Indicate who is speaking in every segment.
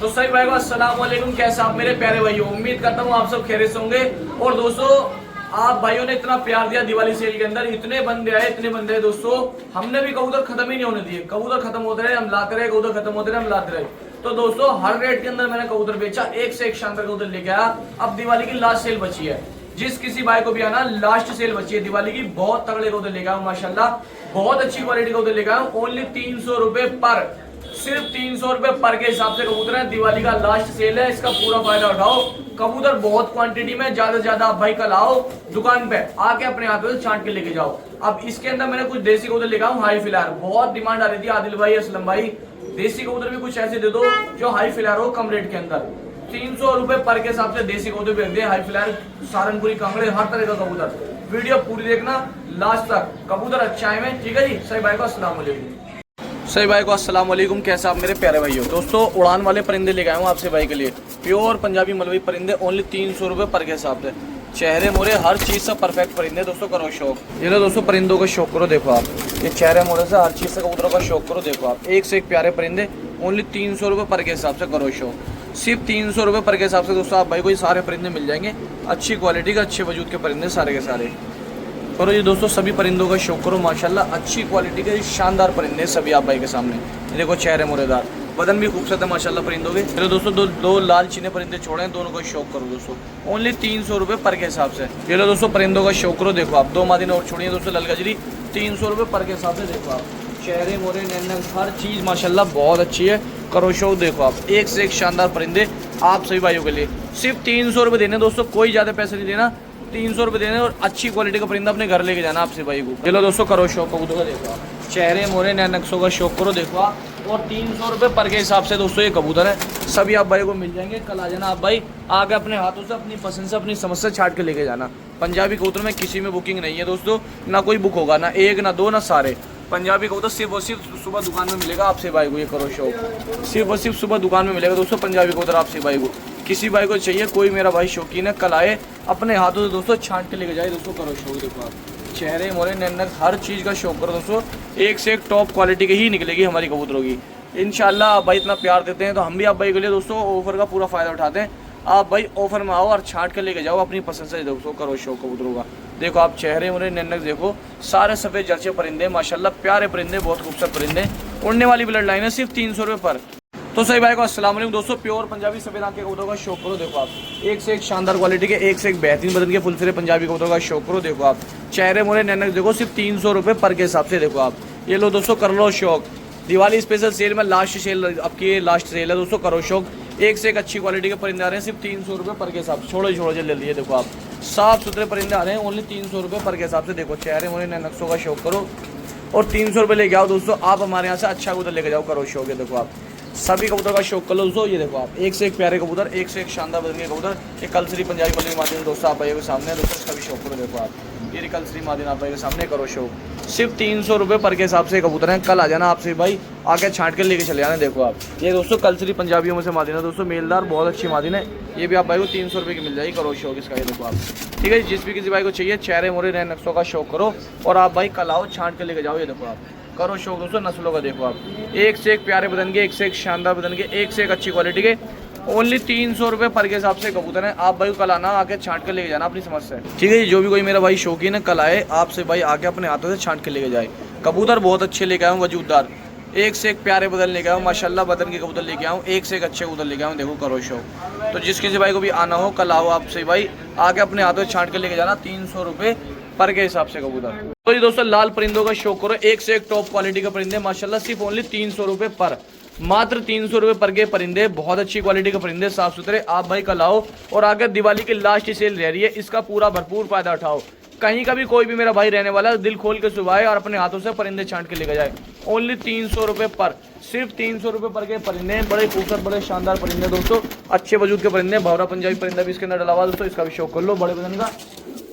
Speaker 1: तो सही भाई अस्सलाम वालेकुम, कैसे आप मेरे प्यारे भाइयों। उम्मीद करता हूँ आप सब खैरियत से होंगे। और दोस्तों आप भाइयों ने इतना प्यार दिया दिवाली सेल के अंदर, इतने बंदे आए दोस्तों, हमने भी कबूतर खत्म ही नहीं होने दिए। कबूतर खत्म होते रहे हम लाते रहे, कबूतर खत्म होते रहे हम लाते रहे। तो दोस्तों हर रेट के अंदर मैंने कबूतर बेचा, एक से एक शानदार कबूतर लेके आया। अब दिवाली की लास्ट सेल बची है, जिस किसी भाई को भी आना, लास्ट सेल बची है दिवाली की। बहुत तगड़े कबूतर लेके आया माशाल्लाह, बहुत अच्छी क्वालिटी कबूतर लेके आया। ओनली 300 रुपए पर, सिर्फ 300 रुपए पर के हिसाब से कबूतर है। दिवाली का लास्ट सेल है, इसका पूरा फायदा उठाओ। कबूतर बहुत क्वांटिटी में, ज्यादा से ज्यादा आप भाई कल आओ दुकान पे, आके अपने हाथों से छांट के लेके जाओ। अब इसके अंदर मैंने कुछ देसी कबूतर लेके आऊं हाई फिलहाल। बहुत डिमांड आ रही थी आदिल भाई, असलम भाई, देसी कबूतर भी कुछ ऐसे दे दो जो हाई फिलहाल हो, कम रेट के अंदर। 300 रुपए पर के हिसाब से देसी कबूतर भेज दिए, हाई फिलहाल, सारनपुरी, कांगड़े, हर तरह का कबूतर। वीडियो पूरी देखना लास्ट तक, कबूतर अच्छा है। ठीक है जी, सही भाई को अस्सलाम वालेकुम। सही भाई को अस्सलाम वालेकुम, कैसे आप मेरे प्यारे भाइयों। दोस्तों उड़ान वाले परिंदे लेके आया हूँ आपसे भाई के लिए, प्योर पंजाबी मलबी परिंदे, ओनली 300 रुपए पर के हिसाब से। चेहरे मोरे हर चीज से परफेक्ट परिंदे दोस्तों, करो शौक। ये लो दोस्तों परिंदों का शौक करो, देखो आप, ये चेहरे मोरे से हर चीज से कबूतरों का शौक करो। देखो आप, एक से एक प्यारे परिंदे, ओनली 300 रुपए पर के हिसाब से, करो शौक। सिर्फ 300 रुपए पर के हिसाब से दोस्तों आप भाई को ये सारे परिंदे मिल जाएंगे, अच्छी क्वालिटी का, अच्छे वजूद के परिंदे सारे के सारे। करो ये दोस्तों सभी परिंदों का शौक करो माशाल्लाह, अच्छी क्वालिटी के शानदार परिंदे सभी आप भाई के सामने। ये देखो चेहरे मुरेदार, बदन भी खूबसूरत है माशाल्लाह परिंदों के। चलो दोस्तों दो लाल चीने परिंदे छोड़े हैं, दोनों का शौक करो दोस्तों, ओनली 300 रुपए पर के हिसाब से। ये लो दोस्तों परिंदों का शौक करो, देखो आप, 2 मादी ने और छोड़ी है दोस्तों ललगजरी, 300 रुपए पर के हिसाब से। देखो आप, चेहरे मोरे नैन हर चीज़ माशाल्लाह बहुत अच्छी है, करो शौक। देखो आप, एक से एक शानदार परिंदे आप सभी भाइयों के लिए। सिर्फ 300 रुपए देने दोस्तों, कोई ज़्यादा पैसे नहीं देना, 300 रुपए देने और अच्छी क्वालिटी का परिंदा अपने घर लेके जाना आपसे भाई को। चलो दोस्तों करो शौक कबूतर का, देखो आप, चेहरे मोरे नैन नक्शों का शौक करो, देखो आप। और 300 रुपए पर के हिसाब से दोस्तों ये कबूतर है, सभी आप भाई को मिल जाएंगे। कल आ जाना आप भाई, आगे अपने हाथों से अपनी पसंद से अपनी समझ से छाट के लेके जाना। पंजाबी कबूतर में किसी में बुकिंग नहीं है दोस्तों, ना कोई बुक होगा, ना एक ना दो ना सारे। पंजाबी कबूतर सिर्फ और सिर्फ सुबह दुकान में मिलेगा आपसे भाई को, ये करो शौक। सिर्फ और सिर्फ सुबह दुकान में मिलेगा दोस्तों पंजाबी कबूतर आपसे भाई को। किसी भाई को चाहिए, कोई मेरा भाई शौकीन है, कल आए अपने हाथों से दोस्तों छांट के लेके जाए दोस्तों, करो शौक। देखो आप, चेहरे मोरे नैन हर चीज़ का शौक करो दोस्तों, एक से एक टॉप क्वालिटी की ही निकलेगी हमारी कबूतरों की इंशाल्लाह। आप भाई इतना प्यार देते हैं तो हम भी आप भाई के लिए दोस्तों ऑफर का पूरा फ़ायदा उठाते हैं। आप भाई ऑफर में आओ और छांट के लेके जाओ अपनी पसंद से दोस्तों, करो शौक कबूतरों का। देखो आप, चेहरे मोरे नैनक देखो, सारे सफ़ेद जर्चे परिंदे माशाल्लाह, प्यारे परिंदे, बहुत खूबसूरत परिंदे। उड़ने वाली ब्लड लाइन है, सिर्फ 300 रुपये पर। तो सही भाई को अस्सलाम वालेकुम दोस्तों, प्योर पंजाबी सफेद आंख के कबूतरों का शौक करो। देखो आप, एक से एक शानदार क्वालिटी के, एक से एक बेहतरीन बदन के फुलसिरे पंजाबी कबूतरों का शौक करो। देखो आप, चेहरे मोरे नैनक देखो, सिर्फ 300 रुपये पर के हिसाब से। देखो आप, ये लो दोस्तों कर लो शौक, दिवाली स्पेशल सेल में लास्ट सेल, आपकी लास्ट सेल है दोस्तों, करो शौक। एक से एक अच्छी क्वालिटी के परिंदे आ रहे हैं, सिर्फ 300 रुपये पर के हिसाब से। छोड़ो ले लीजिए, देखो आप, साफ सुथरे परिंदे आ रहे हैं, ओनली 300 रुपये पर के हिसाब से। देखो चेहरे मोरे नक्शों का शौक करो और 300 रुपये लेके आओ दोस्तों, आप हमारे यहाँ से अच्छा कबूतर लेके जाओ, करो शौक। है देखो आप, सभी कबूतर का शौक कर लो दोस्तों। ये देखो आप, एक से एक प्यारे कबूतर, एक से एक शानदार बदन के कबूतर। ये कलसरी पंजाबी मल्ली मादिन दोस्तों आप भाई के सामने दोस्तों, इसका भी शौक करो। देखो आप, ये कलसरी मादिन आप भाई के सामने, करो शौक। सिर्फ 300 रुपये पर के हिसाब से कबूतर हैं, कल आ जाना आपसे भाई, आके छांट के लेके चले जाना। देखो आप, ये दोस्तों कलसरी पंजाबियों में से मादिन है दोस्तों, मेलदार, बहुत अच्छी मादिन है। ये भी आप भाई को 300 रुपये की मिल जाएगी, करो शौक इसका। ये देखो आप, ठीक है, जिस भी किसी भाई को चाहिए, चेहरे मोरे नए नक्शों का शौक करो और आप भाई कल आओ छांट के लेके जाओ। ये देखो आप, करो शौक दोस्तों नस्लों का। देखो आप, एक से एक प्यारे बदन के, एक से एक शानदार बदन के, एक से एक अच्छी क्वालिटी के, ओनली 300 रुपये पर के हिसाब से कबूतर हैं। आप भाई कल आना, आके छांट के लेके जाना अपनी समझ से। ठीक है जी, जो भी कोई मेरा भाई शौकीन है, कल आए आपसे भाई, आके अपने हाथों से छांट के लेके जाए। कबूतर बहुत अच्छे लेके आऊँ, वजूददार, एक से एक प्यारे बदन लेके आऊँ माशाल्लाह, बदन के कबूतर लेके आऊँ, एक से एक अच्छे कबूतर लेके आऊँ। देखो करो शौक। तो जिस किसी भाई को भी आना हो, कल आओ आपसे भाई, आके अपने हाथों से छांट के लेके जाना, 300 रुपये पर के हिसाब से कबूतर। तो ये दोस्तों लाल परिंदों का शौक करो, एक से एक टॉप क्वालिटी का परिंदे माशाल्लाह, सिर्फ ओनली 300 रुपये पर, मात्र 300 रुपये पर के परिंदे, बहुत अच्छी क्वालिटी के परिंदे, साफ सुथरे। आप भाई कल आओ और आगे दिवाली की लास्ट सेल रह रही है, इसका पूरा भरपूर फायदा उठाओ। कहीं का भी कोई भी मेरा भाई रहने वाला है, दिल खोल के सुबह आए और अपने हाथों से परिंदे छांट के लेके जाए, ओनली 300 रुपये पर, सिर्फ 300 रुपये पर के परिंदे, बड़े खूबसूरत बड़े शानदार परिंदे दोस्तों, अच्छे वजूद के परिंदे। भवरा पंजाबी परिंदा भी इसके अंदर डला हुआ दोस्तों, इसका भी शौक कर लो, बड़े बदन का,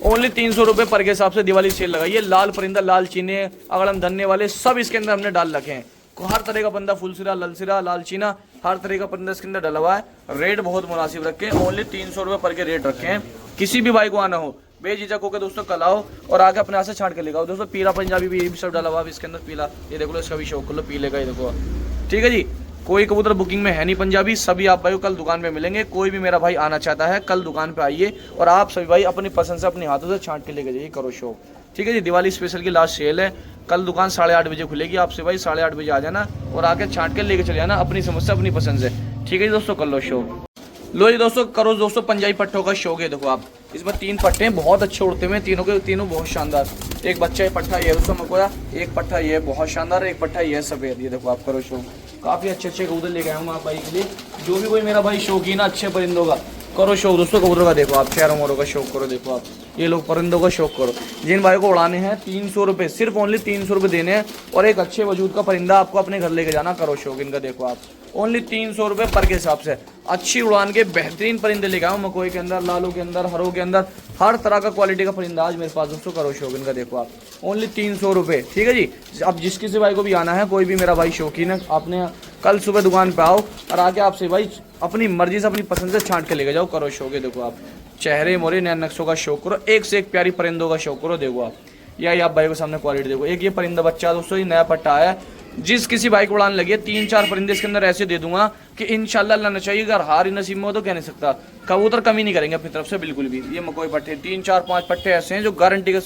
Speaker 1: ओनली 300 रुपये पर के हिसाब से दिवाली सेल लगाइए। लाल परिंदा, लाल चीने, अगड़म धन्ने वाले सब इसके अंदर हमने डाल रखे हैं। हर तरह का बंदा, फुलसिरा, ललसिरा, लाल चीना, हर तरह का परिंदा इसके अंदर डला हुआ है। रेट बहुत मुनासिब रखे हैं, ओनली 300 रुपये पर के रेट रखे हैं। किसी भी भाई को आना हो, बेझिझक होकर दोस्तों कल आओ और आगे अपने हाथ से छांट के लेगा दोस्तों। पीला पंजाबी भी ये भी सब डाला हुआ है इसके अंदर, पीला, ये देखो लो, इसका भी शौक कर लो पीले का, ये देखो। ठीक है जी, कोई कबूतर बुकिंग में है नहीं पंजाबी, सभी आप भाई को कल दुकान पे मिलेंगे। कोई भी मेरा भाई आना चाहता है कल दुकान पे आइए और आप सभी भाई अपनी पसंद से अपने हाथों से छांट के लेके जाइए, करो शौक। ठीक है जी, दिवाली स्पेशल की लास्ट सेल है, कल दुकान 8:30 बजे खुलेगी। आपसे भाई 8:30 बजे आ जाना और आके छांट के लेके चले जाना अपनी समझ से अपनी पसंद से। ठीक है जी दोस्तों, कर लो शौक। लो जी दोस्तों, करो दोस्तों पंजाबी पट्टों का शौक है। देखो आप, इसमें 3 पट्टे हैं, बहुत अच्छे उड़ते हुए, तीनों के तीनों बहुत शानदार। एक बच्चा ये पट्टा ये दोस्तों मकोया, एक पट्टा ये बहुत शानदार, एक पट्टा ये सफेद। ये देखो आप, करो शौक। काफ़ी अच्छे अच्छे कबूतर लेके आया हूँ आप भाई के लिए। जो भी कोई मेरा भाई शौकीन है अच्छे परिंदों का, करो शौक दोस्तों कबूतर का। देखो आप, चेहरों मोरों का शौक करो। देखो आप, ये लोग परिंदों का शौक करो। जिन भाई को उड़ाने हैं 300 रुपये, सिर्फ ओनली 300 रुपये देने हैं और एक अच्छे वजूद का परिंदा आपको अपने घर लेके जाना। करो शौक इनका। देखो आप, ओनली 300 रुपये पर के हिसाब से अच्छी उड़ान के बेहतरीन परिंदे लेके आऊँ। मकोई के अंदर, लालों के अंदर, हरों के अंदर, हर तरह का क्वालिटी का परिंदा आज मेरे पास दोस्तों। करो शौक इनका। देखो आप, ओनली 300 रुपये। ठीक है जी, अब जिस किसी भाई को भी आना है, कोई भी मेरा भाई शौकीन है, आपने कल सुबह दुकान पे आओ और आके आपसे भाई अपनी मर्जी से अपनी पसंद से छांट के लेके जाओ। करो शौक है। देखो आप, चेहरे मोरे नए नक्शों का शौक करो, एक से एक प्यारी परिंदों का शौक करो। देखो आप, या आप भाई को सामने क्वालिटी देखो। एक ये परिंदा बच्चा दोस्तों, ये नया पट्टा आया है। जिस किसी भाई को उड़ान लगी है 3-4 परिंदे इसके अंदर ऐसे दे दूंगा कि इंशाल्लाह अल्लाह न चाहिए, अगर हार ही नसीब में हो तो कह नहीं सकता, कबूतर कमी नहीं करेंगे अपनी तरफ से बिल्कुल भी। ये मकोई पट्टे 3-4-5 पट्टे ऐसे हैं जो गारंटी के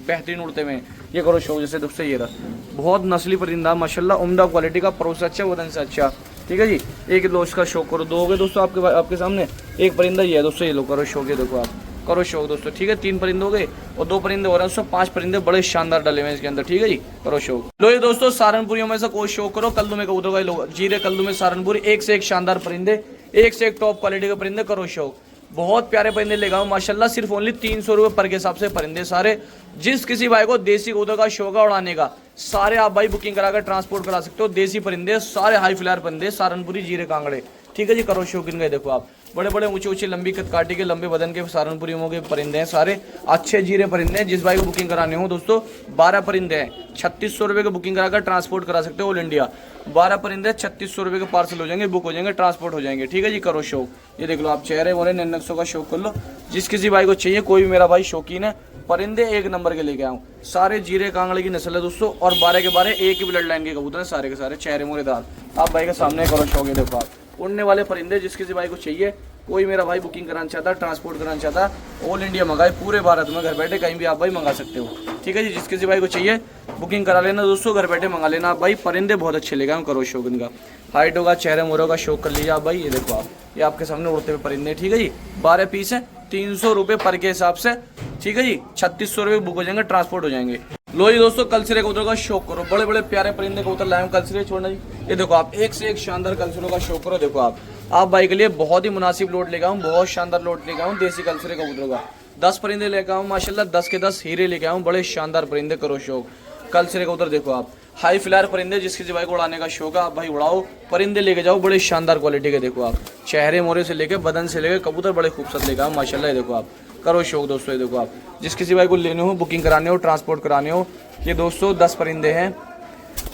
Speaker 1: बेहतरीन उड़ते हुए हैं। ये करो शौक। जैसे दोस्तों ये रहा, बहुत नस्ली परिंदा माशाल्लाह, उम्दा क्वालिटी का, परोस अच्छा, वजन से अच्छा। ठीक है जी, एक लो इसका शौक करो। 2 हो गए दोस्तों आपके सामने। एक परिंदा ये है दोस्तों, ये लो, करो शौक। है देखो आप, करो शौक दोस्तों। ठीक है, 3 परिंदे हो गए और 2 परिंदे हो रहे हैं दोस्तों, 5 परिंदे बड़े शानदार डले हुए हैं इसके अंदर। ठीक है जी, करो शौक। लो ये दोस्तों, सहारनपुरियों में से कोई शौक करो, कल्लू में कबूतर का लो, जीरे कल्लू में सहारनपुरी, एक से एक शानदार परिंदे, एक से एक टॉप क्वालिटी के परिंदे। करो शौक, बहुत प्यारे परिंदे लेगा हूँ माशाल्लाह, सिर्फ ओनली 300 रुपये पर के हिसाब से परिंदे सारे। जिस किसी भाई को देसी कबूतर का शौक है उड़ाने का, सारे आप भाई बुकिंग कराकर ट्रांसपोर्ट करा सकते हो। देसी परिंदे सारे, हाई फ्लायर परिंदे, सहारनपुरी, जीरे कांगड़े। ठीक है जी, करो शौक इनका। देखो आप, बड़े बड़े ऊंचे ऊंचे लंबी कटकाटी के लंबे बदन के सहारनपुरियों के परिंदे हैं सारे, अच्छे जीरे परिंदे हैं। जिस भाई को बुकिंग कराने हो दोस्तों, 12 परिंदे हैं, 3600 रुपये के बुकिंग कराकर ट्रांसपोर्ट करा सकते हो ऑल इंडिया। 12 परिंदे 3600 रुपये के पार्सल हो जाएंगे, बुक हो जाएंगे, ट्रांसपोर्ट हो जाएंगे। ठीक है जी, करो शौक। ये देख लो आप, चेहरे मोरे नए नक्शों का शौक कर लो। जिस किसी भाई को चाहिए, कोई भी मेरा भाई शौकीन है, परिंदे एक नंबर के लेके आऊँ। सारे जीरे कांगड़े की नस्ल है दोस्तों और 12 के 12 एक ही ब्लड लाइन के कबूतर है सारे के सारे, चेहरे मोरेदार। आप भाई के सामने करो शौक। है देखो आप, उड़ने वाले परिंदे जिस किसी भाई को चाहिए, कोई मेरा भाई बुकिंग कराना चाहता है, ट्रांसपोर्ट कराना चाहता है, ऑल इंडिया मंगाए, पूरे भारत में घर बैठे कहीं भी आप भाई मंगा सकते हो। ठीक है जी, जिस किसी भाई को चाहिए बुकिंग करा लेना दोस्तों, घर बैठे मंगा लेना आप भाई। परिंदे बहुत अच्छे लेगा, करो शौक इनका। हाइट होगा, चेहरे मोरों का शौक कर लीजिए आप भाई। ये देखो आप, ये आपके सामने उड़ते हुए परिंदे। ठीक है जी, 12 पीस है, 300 रुपये पर के हिसाब से। ठीक है जी, 3600 रुपये बुक हो जाएंगे, ट्रांसपोर्ट हो जाएंगे। लो जी दोस्तों, कलसिरे कबूतर का शौक करो, बड़े बड़े प्यारे परिंदे कबूतर लाए हूं कलसिरे छोड़ना जी। ये देखो आप, एक से एक शानदार कलसिरों का शौक करो। देखो आप भाई के लिए बहुत ही मुनासिब लोड लेकर आऊँ, बहुत शानदार लोड लेकर आऊँ देसी कलसिरे कबूतरों का। 10 परिंदे लेकर आऊँ माशाल्लाह, 10 के 10 हीरे लेकर आऊँ, बड़े शानदार परिंदे। करो शौक, कलसिरे कबूतर देखो आप, हाई फ्लायर परिंदे। जिस किसी भाई को उड़ाने का शौक है आप भाई उड़ाओ, परिंदे लेके जाओ, बड़े शानदार क्वालिटी के। देखो आप, चेहरे मोरे से लेके बदन से लेके कबूतर बड़े खूबसूरत लेकर आऊँ माशाल्लाह। देखो आप, करो शौक दोस्तों। ये देखो आप, जिस किसी भाई को लेने हो, बुकिंग कराने हो, ट्रांसपोर्ट कराने हो, ये दोस्तों 10 परिंदे हैं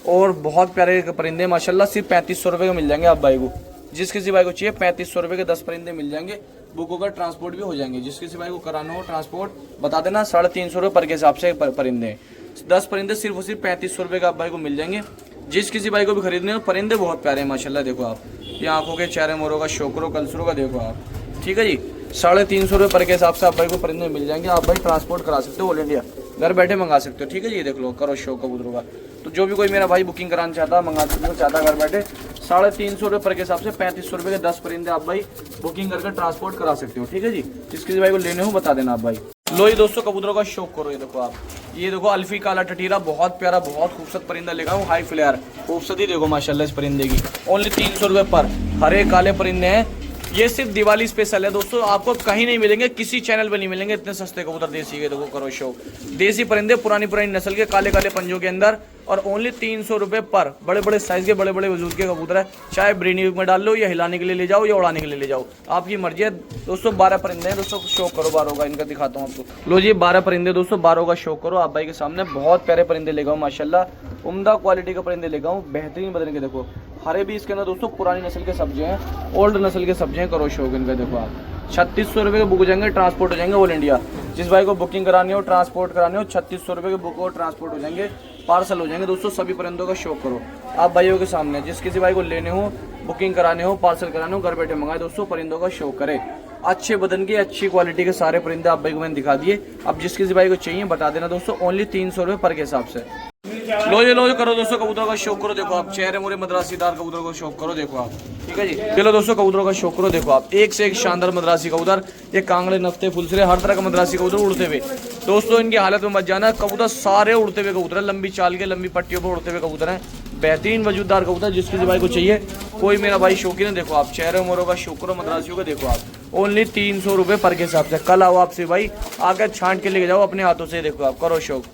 Speaker 1: और बहुत प्यारे परिंदे माशाल्लाह। सिर्फ 3500 रुपये के मिल जाएंगे आप भाई को। जिस किसी भाई को चाहिए 3500 रुपये के 10 परिंदे मिल जाएंगे, बुक होकर ट्रांसपोर्ट भी हो जाएंगे। जिस किसी भाई को कराना हो ट्रांसपोर्ट, बता देना, 350 रुपये पर के हिसाब से परिंदे। 10 परिंदे सिर्फ और सिर्फ 3500 रुपये का आप भाई को मिल जाएंगे। जिस किसी भाई को भी खरीदने हो, परिंदे बहुत प्यारे हैं माशाल्लाह। देखो आप, ये आंखों के, चेहरे मोरों का, शोकरों, कलसरों का देखो आप। ठीक है जी, 350 रुपये पर के हिसाब से आप भाई को परिंदे मिल जाएंगे। आप भाई ट्रांसपोर्ट करा सकते हो, ऑल इंडिया घर बैठे मंगा सकते हो। ठीक है जी, देख लो, करो शौक कबूतरों का। तो जो भी कोई मेरा भाई बुकिंग कराना चाहता है, मंगा चाहता है घर बैठे, 350 रुपये पर के हिसाब से 3500 रुपये के 10 परिंदे आप भाई बुकिंग करके ट्रांसपोर्ट करा सकते हो। ठीक है जी, जिसके भाई को लेने हो बता देना आप भाई। लो ये दोस्तों, कबूतरों का शौक करो। ये देखो आप, ये देखो अल्फी काला टटीरा, बहुत प्यारा, बहुत खूबसूरत परिंदा लेगा हूँ, हाई फ्लेयर। खूबसूरती देखो माशाल्लाह इस परिंदे की, ओनली 300 रुपये पर। हरे काले परिंदे हैं, ये सिर्फ दिवाली स्पेशल है दोस्तों, आपको कहीं नहीं मिलेंगे, किसी चैनल पे नहीं मिलेंगे इतने सस्ते कबूतर देसी के। देखो करो शौक, देसी परिंदे पुरानी नस्ल के, काले काले पंजों के अंदर, और ओनली 300 रुपये पर। बड़े बड़े साइज के, बड़े बड़े वजूद के कबूतर है, चाहे ब्रीडिंग में डाल लो, या हिलाने के लिए ले जाओ, या उड़ाने के लिए ले जाओ, आपकी मर्जी है दोस्तों। 12 परिंदे हैं दोस्तों, शौक करो 12 का। इनका दिखाता हूँ आपको। लो जी, 12 परिंदे दोस्तों, 12 का शौक करो आप भाई के सामने। बहुत प्यारे परिंदे लेगा हूँ माशाल्लाह, उम्दा क्वालिटी का परिंदे लेगा हूँ, बेहतरीन बदन के। देखो हरे भी इसके अंदर दोस्तों, पुरानी नस्ल के सब्जे हैं, ओल्ड नस्ल के सब्जे हैं। करो शौक इनका। देखो आप, 3600 रुपये के बुक हो जाएंगे, ट्रांसपोर्ट हो जाएंगे ऑल इंडिया। जिस भाई को बुकिंग करानी हो, ट्रांसपोर्ट करानी हो, 3600 रुपये के बुक हो, ट्रांसपोर्ट हो जाएंगे, पार्सल हो जाएंगे दोस्तों। सभी परिंदों का शौक करो आप भाइयों के सामने। जिस किसी भाई को लेने हो, बुकिंग कराने हो, पार्सल कराने हो, घर बैठे मंगाए दोस्तों, परिंदों का शौक करें। अच्छे बदन के अच्छी क्वालिटी के सारे परिंदे आप भाई को मैंने दिखा दिए। अब जिस किसी भाई को चाहिए बता देना दोस्तों, ओनली 300 रुपये पर के हिसाब से। लो ये करो दोस्तों, कबूतरों का शौक करो। देखो आप चेहरे मोरे मद्रासीदार कबूतरों का शौक करो। देखो आप, ठीक है जी। चलो दोस्तों कबूतरों का शौक करो। देखो आप एक से एक शानदार मद्रासी कबूतर, ये कांगड़े, नफ्ते, फुलसरे, हर तरह का मद्रासी कबूतर उड़ते हुए दोस्तों। इनकी हालत में मत जाना, कबूतर सारे उड़ते हुए कबूतर है, लंबी चाल के लंबी पट्टियों पर उड़ते हुए कबूतर है। बेहतरीन वजूददार कबूतर, जिस किसी भाई को चाहिए, कोई मेरा भाई शौकीन है। देखो आप चेहरे मोरों का शौक करो, मद्रासियों का। देखो आप ओनली 300 रुपये पर के हिसाब से। कल आओ आपसे भाई, आकर छांट के लेके जाओ अपने हाथों से। देखो आप करो शौक।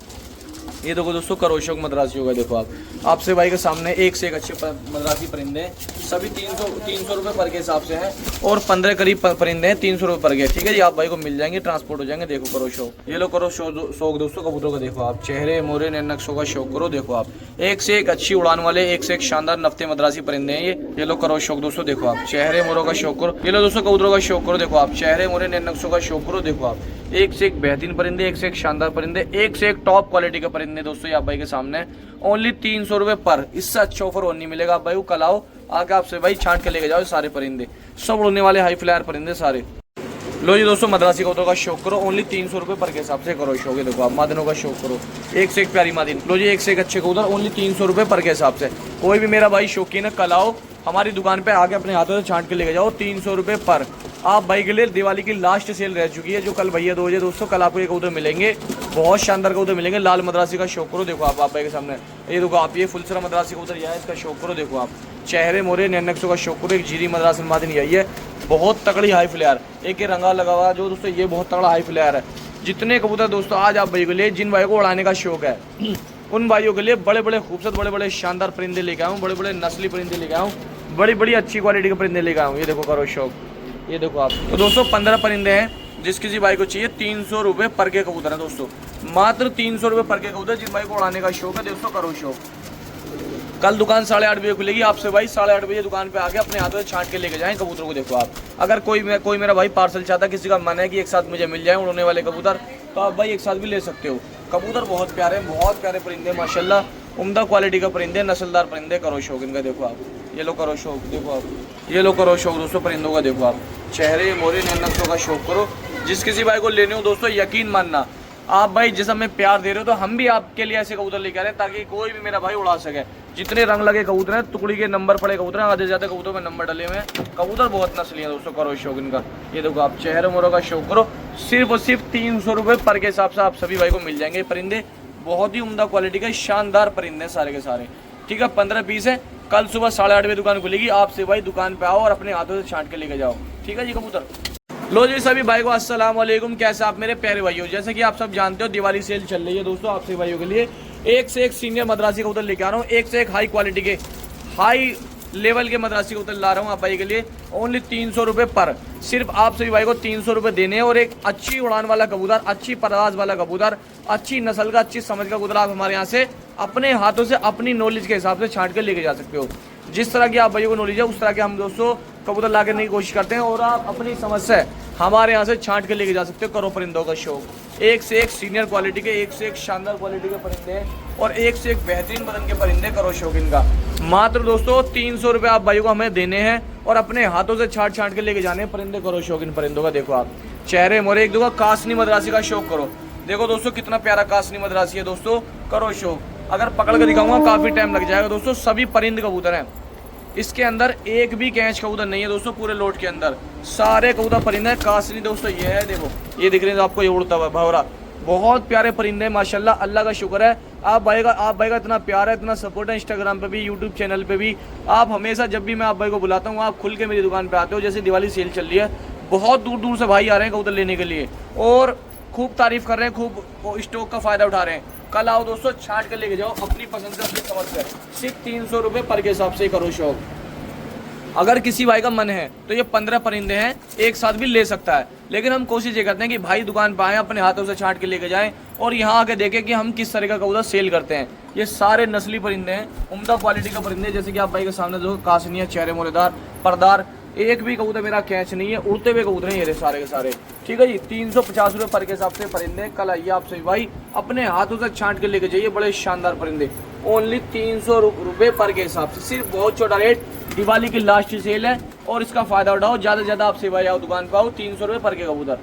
Speaker 1: ये देखो दोस्तों करो शौक मद्रासियों का। देखो आप आपसे भाई के सामने एक से एक अच्छे मद्रासी परिंदे हैं, सभी 300 रुपये पर के हिसाब से हैं, और 15 करीब परिंदे हैं 300 रुपये पर के, ठीक है जी। आप भाई को मिल जाएंगे, ट्रांसपोर्ट हो जाएंगे। देखो करो शौक, ये लो करो शौक दोस्तों कबूतरों का। देखो आप चेहरे मोरे नैन नक्शों का शौक करो। देखो आप एक से एक अच्छी उड़ान वाले, एक से एक शानदार नफ्ते मद्रासी परिंदे हैं ये लो करो शौक दोस्तों। देखो आप चेहरे मोरों का शौक करो। ये लो दोस्तों कबूतरों का शौक करो। देखो आप चेहरे मोरे नैन नक्शों का शौक करो। देखो आप एक से एक बेहतरीन परिंदे, एक से एक शानदार परिंदे, एक से एक टॉप क्वालिटी के परिंदे दोस्तों, ये आप भाई के सामने ओनली 300 रुपये पर। इससे अच्छा ऑफर और नहीं मिलेगा। आप भाई को कल आओ, आके आपसे भाई छांट के लेके जाओ सारे परिंदे, सब उड़ने वाले हाई फ्लायर परिंदे सारे। लो जी दोस्तों मद्रासी कबूतरों का शौक करो, ओनली 300 रुपये पर के हिसाब से करो शौक। देखो आप मादिनों का शौक करो, एक से एक प्यारी मादिन। लो जी एक से एक अच्छे कबूतर, ओनली 300 रुपये पर के हिसाब से। कोई भी मेरा भाई शौकीन है, कल आओ हमारी दुकान पे, आके अपने हाथों से छांट के लेके जाओ। 300 रुपये पर। आप भाई के लिए दिवाली की लास्ट सेल रह चुकी है, जो कल भैया 2 बजे दोस्तों, कल आपको ये कबूतर मिलेंगे, बहुत शानदार कबूतर मिलेंगे। लाल मद्रासी का शौक करो। देखो आप भाई के सामने ये देखो आप, ये फुलसरा मद्रासी कबूतर यह है, इसका शौक करो। देखो आप चेहरे मोरे नैनक्सों का शौक करो। एक जीरी मद्रासी मादिन यही है, बहुत तगड़ी हाई फ्लेयर, एक रंगा लगा हुआ जो दोस्तों, ये बहुत तगड़ा हाई फ्लेयर है। जितने कबूतर दोस्तों आज आप भाई के लिए, जिन भाई को उड़ाने का शौक है, उन भाइयों के लिए बड़े बड़े खूबसूरत, बड़े बड़े शानदार परिंदे लेके आऊँ, बड़े बड़े नस्ली परिंदे लेके आऊँ, बड़ी बड़ी अच्छी क्वालिटी के परिंदे लेके आऊँ। ये देखो करो शौक, ये देखो आप। तो दोस्तों 15 परिंदे हैं, जिस किसी भाई को चाहिए 300 रुपये पर के कबूतर है दोस्तों, मात्र 300 रुपये पर के कबूतर। जिन भाई को उड़ाने का शौक है दोस्तों करो शौक। कल दुकान 8:30 बजे खुलेगी, आपसे भाई 8:30 बजे दुकान पे आके अपने हाथों से छांट के लेके जाएं कबूतरों को। देखो आप, अगर कोई मेरा भाई पार्सल चाहता है, किसी का मन है कि एक साथ मुझे मिल जाए उड़ने वाले कबूतर, तो आप भाई एक साथ भी ले सकते हो। कबूतर बहुत प्यारे हैं, बहुत प्यारे परिंदे माशाल्लाह, उम्दा क्वालिटी का परिंदे, नस्लदार परिंदे। करो शौक इनका। देखो आप ये लो करो शौक। देखो आप ये लो करो शौक दोस्तों परिंदों का। देखो आप चेहरे मोरे नैन नक्शों का शौक करो। जिस किसी भाई को लेने हो दोस्तों, यकीन मानना, आप भाई जिस हमें प्यार दे रहे हो, तो हम भी आपके लिए ऐसे कबूतर लेके आ रहे हैं ताकि कोई भी मेरा भाई उड़ा सके। जितने रंग लगे कबूतर हैं, टुकड़ी के नंबर पड़े कबूतर हैं, आधे ज्यादा कबूतर में नंबर डले हुए हैं। कबूतर बहुत नस्ली है दोस्तों, करो शौक इनका। ये देखो आप चेहरे मोरों का शौक करो। सिर्फ और सिर्फ 300 रुपये पर के हिसाब से आप सभी भाई को मिल जाएंगे परिंदे। बहुत ही उम्दा क्वालिटी के शानदार परिंदे सारे के सारे, ठीक है। 15 पीस है। कल सुबह 8:30 बजे दुकान खुलेगी, आपसे भाई दुकान पे आओ और अपने हाथों से छांट के लेके जाओ, ठीक है जी कबूतर। लो जी सभी भाई को अस्सलाम वालेकुम, कैसे आप मेरे प्यारे भाइयों। जैसे कि आप सब जानते हो दिवाली सेल चल रही है दोस्तों, आपसे भाइयों के लिए एक से एक सीनियर मद्रासी कबूतर लेके आ रहा हूँ, एक से एक हाई क्वालिटी के, हाई लेवल के मद्रासी कबूतर ला रहा हूँ आप भाई के लिए, ओनली 300 रुपये पर। सिर्फ आप सभी भाई को 300 रुपये देने हैं, और एक अच्छी उड़ान वाला कबूतर, अच्छी परवाज वाला कबूतर, अच्छी नस्ल का, अच्छी समझ का कबूतर आप हमारे यहाँ से अपने हाथों से अपनी नॉलेज के हिसाब से छांट कर लेके जा सकते हो। जिस तरह की आप भाइयों को नॉलेज है, उस तरह के हम दोस्तों कबूतर ला करने की कोशिश करते हैं, और आप अपनी समझ से हमारे यहाँ से छांट के लेके जा सकते हो। करो परिंदों का शौक। एक से एक सीनियर क्वालिटी के, एक से एक शानदार क्वालिटी के परिंदे हैं, और एक से एक बेहतरीन बदन के परिंदे। करो शौक इनका। मात्र दोस्तों 300 रुपये आप भाइयों को हमें देने हैं, और अपने हाथों से छांट के लेके जाने हैं परिंदे। करो शौक इन परिंदों का। देखो आप चेहरे मोरे। एक दो कासनी मद्रासी का शौक करो। देखो दोस्तों कितना प्यारा कासनी मद्रासी है दोस्तों, करो शौक। अगर पकड़ कर दिखाऊंगा काफी टाइम लग जाएगा दोस्तों। सभी परिंद कबूतर हैं, इसके अंदर एक भी कैच कबूतर नहीं है दोस्तों, पूरे लोट के अंदर सारे कबूतर परिंदे हैं। कासनी दोस्तों ये है, देखो ये दिख रहे हैं आपको, ये उड़ता हुआ भंवरा। बहुत प्यारे परिंदे हैं माशाल्लाह, अल्लाह का शुक्र है। आप भाई का इतना प्यार है, इतना सपोर्ट है, इंस्टाग्राम पे भी, यूट्यूब चैनल पे भी। आप हमेशा जब भी मैं आप भाई को बुलाता हूँ, आप खुल के मेरी दुकान पे आते हो। जैसे दिवाली सेल चल रही है, बहुत दूर दूर से भाई आ रहे हैं कबूतर लेने के लिए, और खूब तारीफ कर रहे हैं, खूब स्टॉक का फायदा उठा रहे हैं। कल आओ दोस्तों, छांट के लेके जाओ अपनी पसंद से, अपनी समझ से। सिर्फ 300 रुपये पर के हिसाब से करो शौक। अगर किसी भाई का मन है तो ये 15 परिंदे हैं, एक साथ भी ले सकता है, लेकिन हम कोशिश ये करते हैं कि भाई दुकान पर आए, अपने हाथों से छांट के लेके जाएं, और यहाँ आके देखें कि हम किस तरह का कबूतर सेल करते हैं। ये सारे नस्ली परिंदे हैं, उम्दा क्वालिटी का परिंदे। जैसे कि आप भाई के सामने जो कासनिया, चेहरे मोरेदार, परदार, एक भी कबूतर मेरा कैच नहीं है, उड़ते हुए कबूतर हैं ये सारे के सारे, ठीक है जी। 350 रुपये पर के हिसाब से परिंदे। कल आइए आप सभी भाई, अपने हाथों से छांट के लेके जाइए बड़े शानदार परिंदे, ओनली 300 रुपये पर के हिसाब से। सिर्फ बहुत छोटा रेट, दिवाली की लास्ट सेल है और इसका फायदा उठाओ, ज्यादा से ज्यादा आप सेवा आओ दुकान पे आओ। 300 रुपये पर के कबूतर।